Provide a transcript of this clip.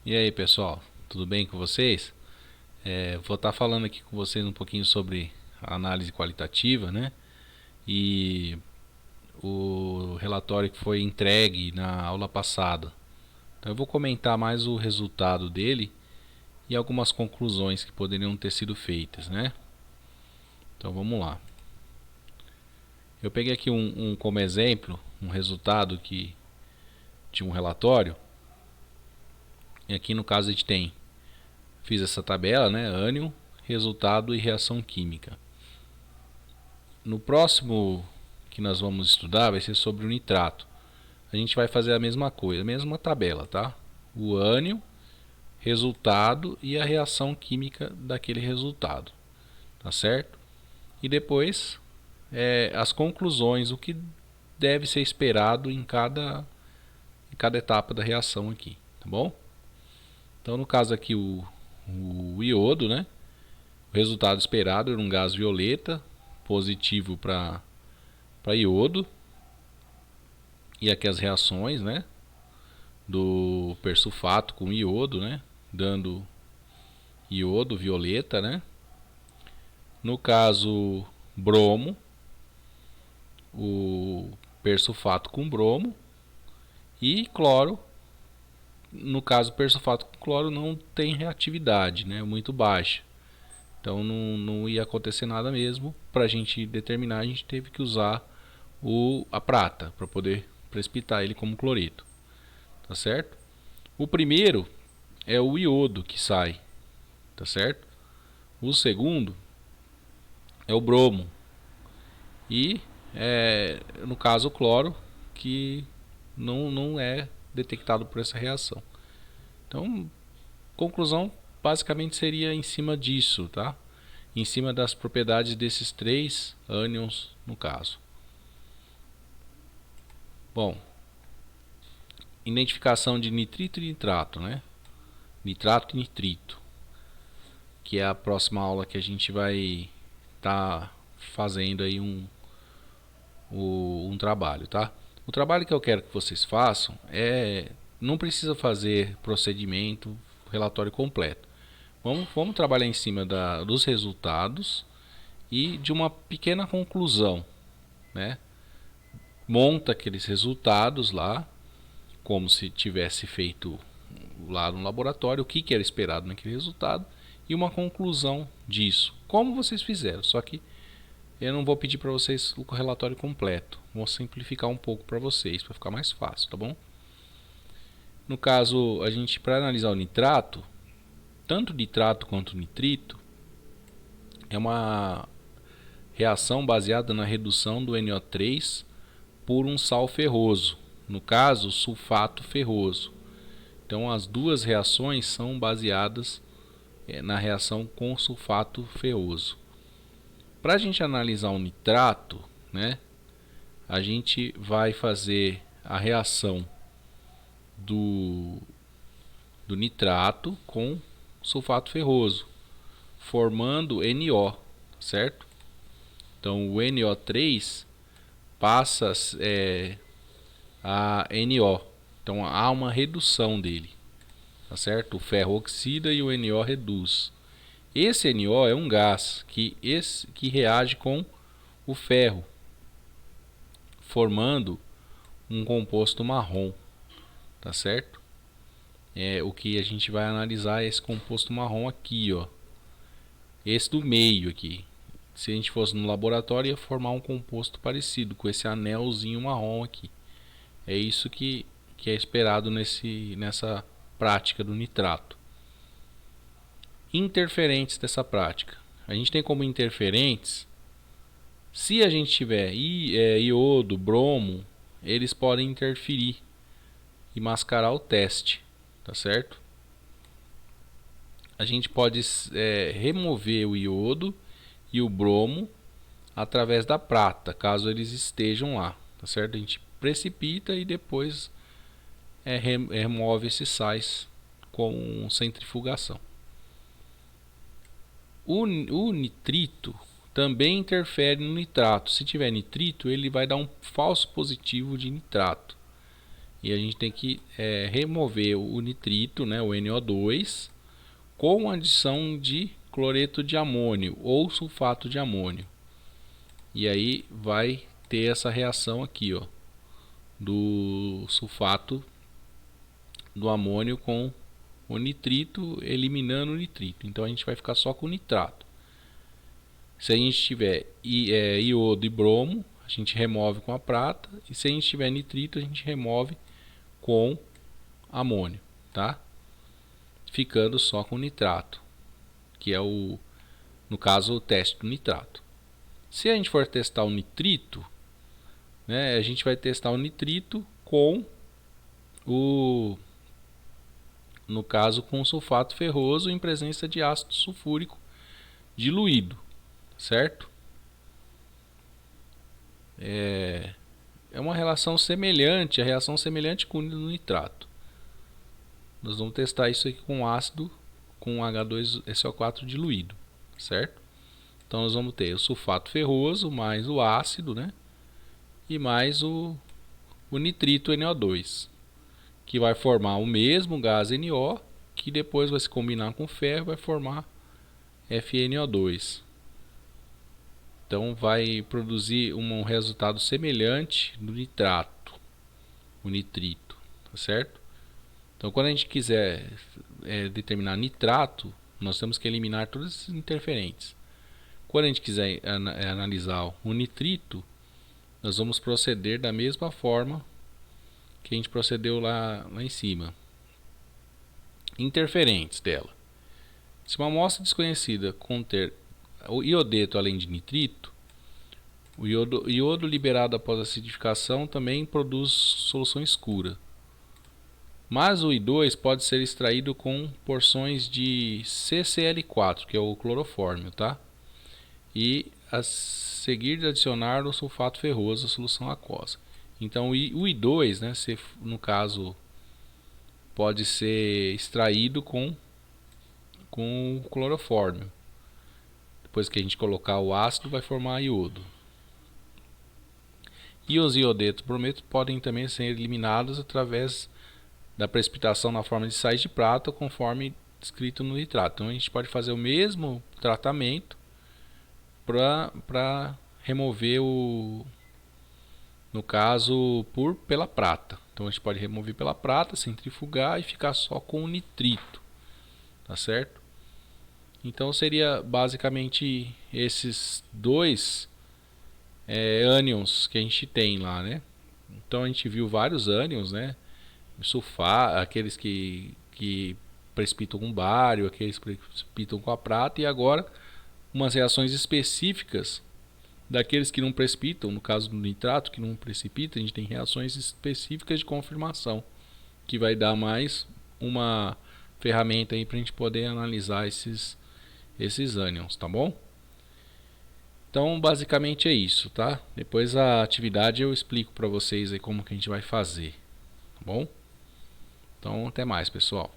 E aí, pessoal, tudo bem com vocês? Vou estar falando aqui com vocês um pouquinho sobre a análise qualitativa, né? E o relatório que foi entregue na aula passada. Então, eu vou comentar mais o resultado dele e algumas conclusões que poderiam ter sido feitas, né? Então, vamos lá. Eu peguei aqui como exemplo um resultado de um relatório. E aqui no caso a gente fiz essa tabela, né? Ânion, resultado e reação química. No próximo que nós vamos estudar vai ser sobre o nitrato. A gente vai fazer a mesma coisa, a mesma tabela, tá? O ânion, resultado e a reação química daquele resultado, tá certo? E depois as conclusões, o que deve ser esperado em cada etapa da reação aqui, tá bom? Então no caso aqui o iodo, né? O resultado esperado era um gás violeta, positivo para iodo. E aqui as reações, né, do persulfato com iodo, né, dando iodo violeta, né. No caso bromo, o persulfato com bromo e cloro. No caso persulfato com cloro não tem reatividade, né, muito baixa. Então não ia acontecer nada mesmo. Para a gente determinar, a gente teve que usar a prata para poder precipitar ele como cloreto, tá certo? O primeiro é o iodo que sai, tá certo? O segundo é o bromo e no caso o cloro, que não é detectado por essa reação. Então, conclusão basicamente seria em cima disso, tá? Em cima das propriedades desses três ânions no caso. Bom, identificação de nitrito e nitrato, né? Nitrato e nitrito, que é a próxima aula que a gente vai estar fazendo aí um trabalho, tá? O trabalho que eu quero que vocês façam não precisa fazer procedimento, relatório completo. Vamos trabalhar em cima dos resultados e de uma pequena conclusão, né? Monta aqueles resultados lá, como se tivesse feito lá no laboratório, o que era esperado naquele resultado e uma conclusão disso, como vocês fizeram. Só que eu não vou pedir para vocês o relatório completo, vou simplificar um pouco para vocês, para ficar mais fácil, tá bom? No caso, a gente, para analisar o nitrato, tanto nitrato quanto nitrito, é uma reação baseada na redução do NO3 por um sal ferroso, no caso, sulfato ferroso. Então, as duas reações são baseadas na reação com sulfato ferroso. Para a gente analisar o nitrato, né, a gente vai fazer a reação do nitrato com sulfato ferroso, formando NO, certo? Então o NO3 passa a NO, então há uma redução dele, tá certo? O ferro oxida e o NO reduz. Esse NO é um gás que reage com o ferro, formando um composto marrom, tá certo? O que a gente vai analisar é esse composto marrom aqui, ó. Esse do meio aqui. Se a gente fosse no laboratório, ia formar um composto parecido com esse anelzinho marrom aqui. É isso que é esperado nessa prática do nitrato. Interferentes dessa prática. A gente tem como interferentes, se a gente tiver iodo, bromo, eles podem interferir e mascarar o teste, tá certo? A gente pode remover o iodo e o bromo através da prata, caso eles estejam lá, tá certo? A gente precipita e depois remove esses sais com centrifugação. O nitrito também interfere no nitrato. Se tiver nitrito, ele vai dar um falso positivo de nitrato. E a gente tem que remover o nitrito, né, o NO2, com adição de cloreto de amônio ou sulfato de amônio. E aí vai ter essa reação aqui, ó, do sulfato do amônio com o nitrito, eliminando o nitrito. Então a gente vai ficar só com o nitrato. Se a gente tiver iodo e bromo, a gente remove com a prata. E se a gente tiver nitrito, a gente remove com amônio, tá? Ficando só com nitrato, que é no caso o teste do nitrato. Se a gente for testar o nitrito, né, a gente vai testar o nitrito com no caso com sulfato ferroso em presença de ácido sulfúrico diluído, certo? É uma relação semelhante, a reação semelhante com o nitrato. Nós vamos testar isso aqui com ácido, com H2SO4 diluído, certo? Então nós vamos ter o sulfato ferroso mais o ácido, né? E mais o nitrito NO2, que vai formar o mesmo gás NO, que depois vai se combinar com ferro e vai formar FNO2. Então vai produzir um resultado semelhante do nitrato, o nitrito, tá certo? Então quando a gente quiser determinar nitrato, nós temos que eliminar todas essas interferentes. Quando a gente quiser analisar o nitrito, nós vamos proceder da mesma forma que a gente procedeu lá em cima. Interferentes dela. Se uma amostra desconhecida conter o iodeto além de nitrito, o iodo liberado após a acidificação também produz solução escura. Mas o I2 pode ser extraído com porções de CCl4, que é o clorofórmio, tá? E a seguir adicionar o sulfato ferroso à solução aquosa. Então o I2, né, no caso, pode ser extraído com o clorofórmio. Depois que a gente colocar o ácido, vai formar iodo. E os iodetos brometos podem também ser eliminados através da precipitação na forma de sais de prata, conforme descrito no nitrato. Então a gente pode fazer o mesmo tratamento para remover no caso pela prata. Então a gente pode remover pela prata, centrifugar e ficar só com o nitrito, tá certo? Então seria basicamente esses dois ânions que a gente tem lá, né? Então a gente viu vários ânions, né? Aqueles que precipitam com bário, aqueles que precipitam com a prata, e agora umas reações específicas daqueles que não precipitam. No caso do nitrato, que não precipita, a gente tem reações específicas de confirmação, que vai dar mais uma ferramenta aí para a gente poder analisar esses ânions, tá bom? Então basicamente é isso, tá? Depois a atividade eu explico para vocês aí como que a gente vai fazer, tá bom? Então até mais, pessoal.